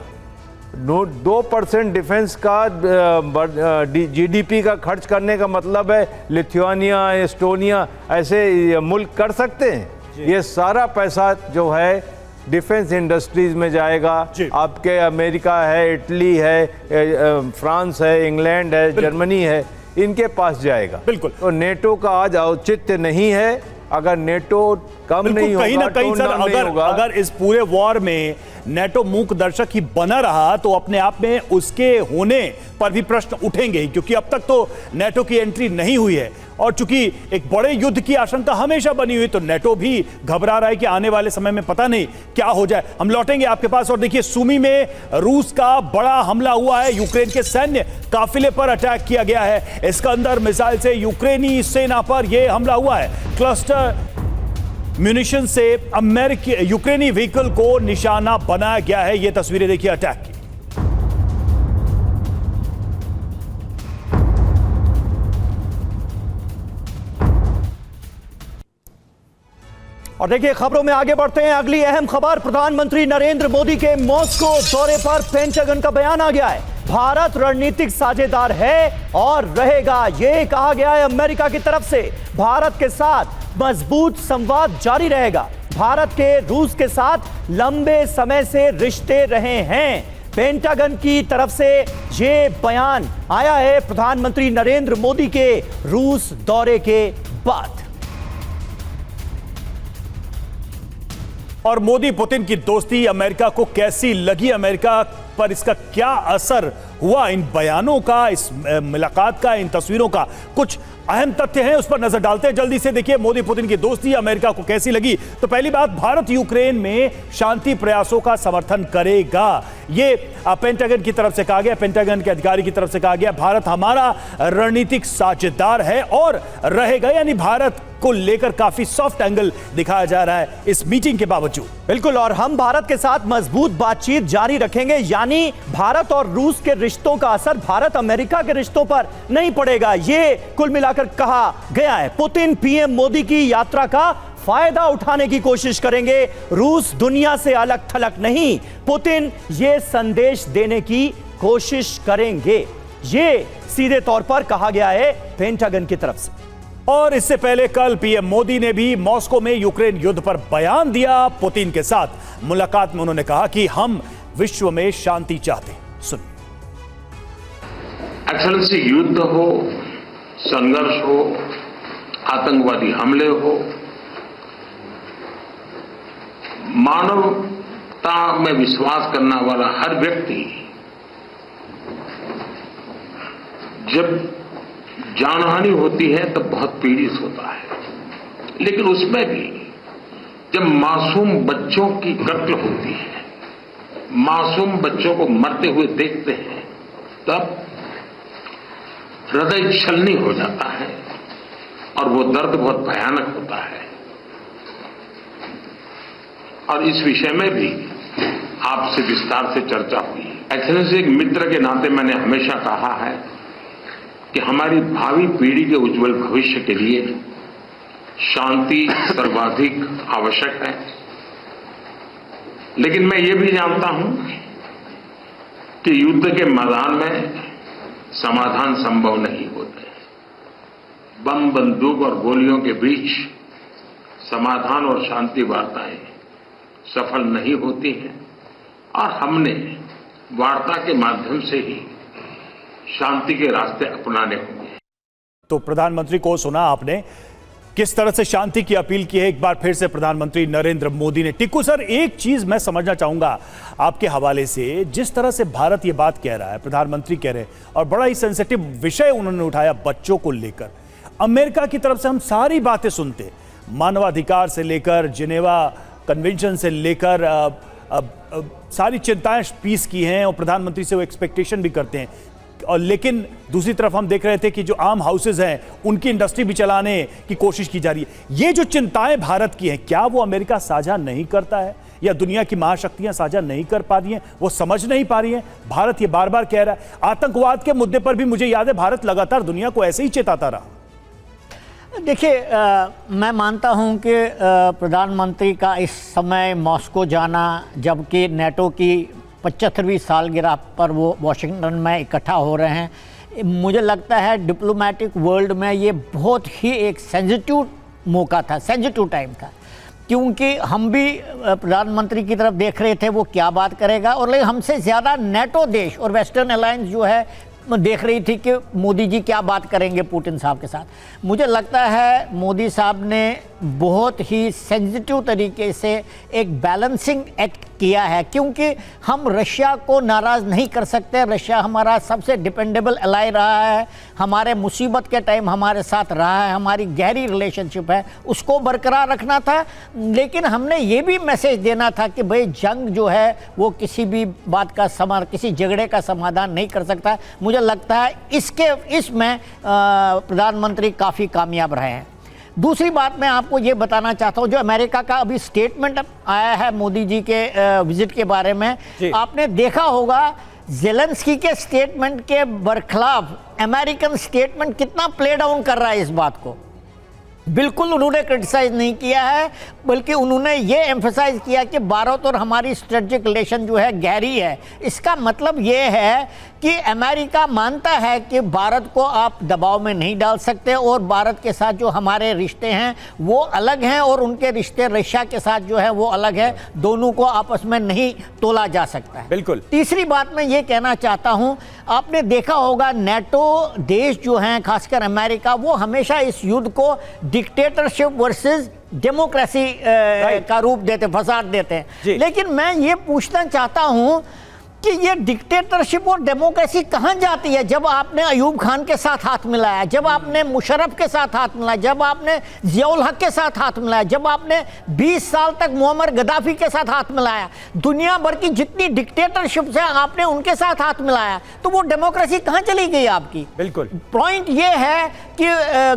2% डिफेंस का जीडीपी का खर्च करने का मतलब है लिथुआनिया, एस्टोनिया ऐसे मुल्क कर सकते हैं। ये सारा पैसा जो है डिफेंस इंडस्ट्रीज में जाएगा। आपके अमेरिका है, इटली है, फ्रांस है, इंग्लैंड है, जर्मनी है, इनके पास जाएगा। बिल्कुल। तो नेटो का आज औचित्य नहीं है। अगर नेटो कम नहीं होगा, कहीं ना कहीं सर, अगर इस पूरे वॉर में नेटो मूक दर्शक ही बना रहा तो अपने आप में उसके होने पर भी प्रश्न उठेंगे, क्योंकि अब तक तो नेटो की एंट्री नहीं हुई है और चूंकि एक बड़े युद्ध की आशंका हमेशा बनी हुई, तो नेटो भी घबरा रहा है कि आने वाले समय में पता नहीं क्या हो जाए। हम लौटेंगे आपके पास। और देखिए, सुमी में रूस का बड़ा हमला हुआ है, यूक्रेन के सैन्य काफिले पर अटैक किया गया है। इस्कंदर मिसाइल से यूक्रेनी सेना पर यह हमला हुआ है। क्लस्टर म्यूनिशन से अमेरिकी यूक्रेनी व्हीकल को निशाना बनाया गया है। यह तस्वीरें देखिए अटैक की। और देखिए, खबरों में आगे बढ़ते हैं। अगली अहम खबर, प्रधानमंत्री नरेंद्र मोदी के मॉस्को दौरे पर पेंटागन का बयान आ गया है। भारत रणनीतिक साझेदार है और रहेगा, यह कहा गया है अमेरिका की तरफ से। भारत के साथ मजबूत संवाद जारी रहेगा। भारत के रूस के साथ लंबे समय से रिश्ते रहे हैं। पेंटागन की तरफ से यह बयान आया है प्रधानमंत्री नरेंद्र मोदी के रूस दौरे के बाद। और मोदी पुतिन की दोस्ती अमेरिका को कैसी लगी, अमेरिका पर इसका क्या असर हुआ, इन बयानों का, इस मुलाकात का, इन तस्वीरों का कुछ अहम तथ्य हैं, उस पर नजर डालते हैं जल्दी से। देखिए, मोदी पुतिन की दोस्ती अमेरिका को कैसी लगी। तो पहली बात, भारत यूक्रेन में शांति प्रयासों का समर्थन करेगा, ये पेंटागन की तरफ से कहा गया, पेंटागन के अधिकारी की तरफ से कहा गया। भारत हमारा रणनीतिक साझेदार है और रहेगा, यानी भारत को लेकर काफी सॉफ्ट एंगल दिखाया जा रहा है इस मीटिंग के बावजूद। बिल्कुल, और हम भारत के साथ मजबूत बातचीत जारी रखेंगे, यानी भारत और रूस के रिश्तों का असर भारत अमेरिका के रिश्तों पर नहीं पड़ेगा, ये कुल मिलाकर कहा गया है। पुतिन पीएम मोदी की यात्रा का फायदा उठाने की कोशिश करेंगे। रूस दुनिया से अलग थलग नहीं, पुतिन ये संदेश देने की कोशिश करेंगे, ये सीधे तौर पर कहा गया है पेंटागन की तरफ से। और इससे पहले कल पीएम मोदी ने भी मॉस्को में यूक्रेन युद्ध पर बयान दिया। पुतिन के साथ मुलाकात में उन्होंने कहा कि हम विश्व में शांति चाहते हैं। सुनिए। एक्सेलेंसी, युद्ध हो, संघर्ष हो, आतंकवादी हमले हो, मानवता में विश्वास करने वाला हर व्यक्ति जब जानहानि होती है तो बहुत पीड़ित होता है। लेकिन उसमें भी जब मासूम बच्चों की कत्ल होती है, मासूम बच्चों को मरते हुए देखते हैं, तब हृदय छलनी हो जाता है और वो दर्द बहुत भयानक होता है। और इस विषय में भी आपसे विस्तार से चर्चा हुई। एक्सेलेंसी, एक मित्र के नाते मैंने हमेशा कहा है कि हमारी भावी पीढ़ी के उज्जवल भविष्य के लिए शांति सर्वाधिक आवश्यक है। लेकिन मैं ये भी जानता हूं कि युद्ध के मैदान में समाधान संभव नहीं होते। बम, बंदूक और गोलियों के बीच समाधान और शांति वार्ताएं सफल नहीं होती हैं और हमने वार्ता के माध्यम से ही शांति के रास्ते अपनाने होंगे। तो प्रधानमंत्री को सुना आपने किस तरह से शांति की अपील की है एक बार फिर से प्रधानमंत्री नरेंद्र मोदी ने। टिक्कू सर, एक चीज मैं समझना चाहूंगा आपके हवाले से, जिस तरह से भारत ये बात कह रहा है, प्रधानमंत्री कह रहे हैं, और बड़ा ही सेंसिटिव विषय उन्होंने उठाया बच्चों को लेकर। अमेरिका की तरफ से हम सारी बातें सुनते, मानवाधिकार से लेकर जिनेवा कन्वेंशन से लेकर सारी चिंताएं पीस की हैं और प्रधानमंत्री से वो एक्सपेक्टेशन भी करते हैं। और लेकिन दूसरी तरफ हम देख रहे थे कि जो आर्म हाउसेज हैं उनकी इंडस्ट्री भी चलाने की कोशिश की जा रही है। ये जो चिंताएं भारत की हैं, क्या वो अमेरिका साझा नहीं करता है या दुनिया की महाशक्तियां साझा नहीं कर पा रही हैं, वो समझ नहीं पा रही हैं? भारत ये बार बार कह रहा है। आतंकवाद के मुद्दे पर भी मुझे याद है भारत लगातार दुनिया को ऐसे ही चेताता रहा। देखिए, मैं मानता हूं कि प्रधानमंत्री का इस समय मॉस्को जाना, जबकि नेटो की 75वीं सालगिरह पर वो वॉशिंगटन में इकट्ठा हो रहे हैं, मुझे लगता है डिप्लोमेटिक वर्ल्ड में ये बहुत ही एक सेंसिटिव मौका था, सेंसिटिव टाइम था, क्योंकि हम भी प्रधानमंत्री की तरफ देख रहे थे वो क्या बात करेगा, और लेकिन हमसे ज़्यादा नेटो देश और वेस्टर्न अलायंस जो है देख रही थी कि मोदी जी क्या बात करेंगे पुतिन साहब के साथ। मुझे लगता है मोदी साहब ने बहुत ही सेंसिटिव तरीके से एक बैलेंसिंग एक्ट किया है, क्योंकि हम रशिया को नाराज़ नहीं कर सकते। रशिया हमारा सबसे डिपेंडेबल एलाई रहा है, हमारे मुसीबत के टाइम हमारे साथ रहा है, हमारी गहरी रिलेशनशिप है, उसको बरकरार रखना था। लेकिन हमने ये भी मैसेज देना था कि भाई जंग जो है वो किसी भी बात का किसी झगड़े का समाधान नहीं कर सकता। मुझे लगता है इसमें प्रधानमंत्री काफ़ी कामयाब रहे हैं। दूसरी बात मैं आपको ये बताना चाहता हूँ, जो अमेरिका का अभी स्टेटमेंट आया है मोदी जी के विजिट के बारे में, आपने देखा होगा ज़ेलेंस्की के स्टेटमेंट के बरखिलाफ अमेरिकन स्टेटमेंट कितना प्ले डाउन कर रहा है इस बात को। बिल्कुल उन्होंने क्रिटिसाइज नहीं किया है, बल्कि उन्होंने ये एम्फसाइज किया कि भारत और हमारी स्ट्रेटेजिक रिलेशन जो है गहरी है। इसका मतलब ये है कि अमेरिका मानता है कि भारत को आप दबाव में नहीं डाल सकते, और भारत के साथ जो हमारे रिश्ते हैं वो अलग हैं और उनके रिश्ते रशिया के साथ जो है वो अलग है, दोनों को आपस में नहीं तोला जा सकता है। बिल्कुल। तीसरी बात मैं ये कहना चाहता हूँ, आपने देखा होगा नेटो देश जो हैं, खासकर अमेरिका, वो हमेशा इस युद्ध को डिक्टेटरशिप वर्सेस डेमोक्रेसी का रूप देते, फसाद देते हैं। लेकिन मैं ये पूछना चाहता हूँ कि ये डिक्टेटरशिप और डेमोक्रेसी कहाँ जाती है? जब आपने अयूब खान के साथ हाथ मिलाया, जब आपने मुशर्रफ के साथ हाथ मिलाया, जब आपने जियाउल हक के साथ हाथ मिलाया, जब आपने 20 साल तक मुअम्मर गद्दाफी के साथ हाथ मिलाया, दुनिया भर की जितनी डिक्टेटरशिप है आपने उनके साथ हाथ मिलाया, तो वो डेमोक्रेसी कहाँ चली गई आपकी? बिल्कुल। पॉइंट ये है कि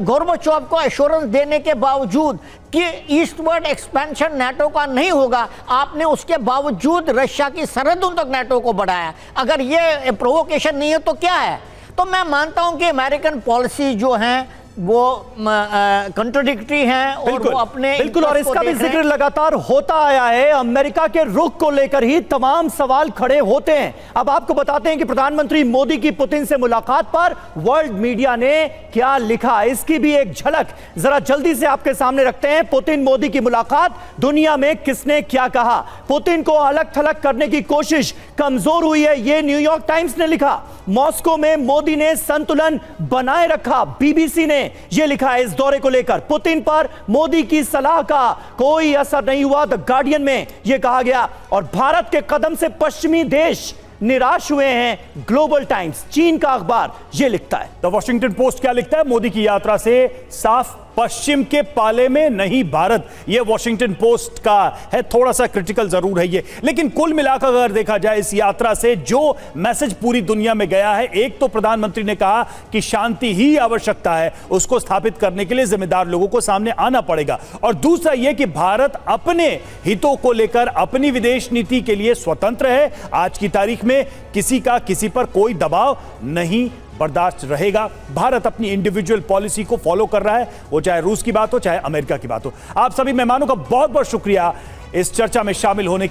गोर्बाचोव को एश्योरेंस देने के बावजूद कि ईस्टवर्ड एक्सपेंशन नेटो का नहीं होगा, आपने उसके बावजूद रशिया की सरहदों तक नेटो को बढ़ाया। अगर ये प्रोवोकेशन नहीं है तो क्या है? तो मैं मानता हूं कि अमेरिकन पॉलिसी जो है वो कंट्राडिक्टरी हैं और वो अपने बिल्कुल, और इसका भी जिक्र लगातार होता आया है। अमेरिका के रुख को लेकर ही तमाम सवाल खड़े होते हैं। अब आपको बताते हैं कि प्रधानमंत्री मोदी की पुतिन से मुलाकात पर वर्ल्ड मीडिया ने क्या लिखा, इसकी भी एक झलक जरा जल्दी से आपके सामने रखते हैं। पुतिन मोदी की मुलाकात, दुनिया में किसने क्या कहा? पुतिन को अलग थलग करने की कोशिश कमजोर हुई है, यह न्यूयॉर्क टाइम्स ने लिखा। मॉस्को में मोदी ने संतुलन बनाए रखा, बीबीसी ने यह लिखा है। इस दौरे को लेकर पुतिन पर मोदी की सलाह का कोई असर नहीं हुआ, द गार्डियन में यह कहा गया। और भारत के कदम से पश्चिमी देश निराश हुए हैं, ग्लोबल टाइम्स, चीन का अखबार यह लिखता है। द वॉशिंगटन पोस्ट क्या लिखता है? मोदी की यात्रा से साफ पश्चिम के पाले में नहीं भारत, यह वॉशिंगटन पोस्ट का है। थोड़ा सा क्रिटिकल जरूर है ये, लेकिन कुल मिलाकर अगर देखा जाए इस यात्रा से जो मैसेज पूरी दुनिया में गया है, एक तो प्रधानमंत्री ने कहा कि शांति ही आवश्यकता है, उसको स्थापित करने के लिए जिम्मेदार लोगों को सामने आना पड़ेगा, और दूसरा यह कि भारत अपने हितों को लेकर अपनी विदेश नीति के लिए स्वतंत्र है। आज की तारीख में किसी का किसी पर कोई दबाव नहीं बर्दाश्त रहेगा। भारत अपनी इंडिविजुअल पॉलिसी को फॉलो कर रहा है, वो चाहे रूस की बात हो चाहे अमेरिका की बात हो। आप सभी मेहमानों का बहुत बहुत शुक्रिया इस चर्चा में शामिल होने के लिए।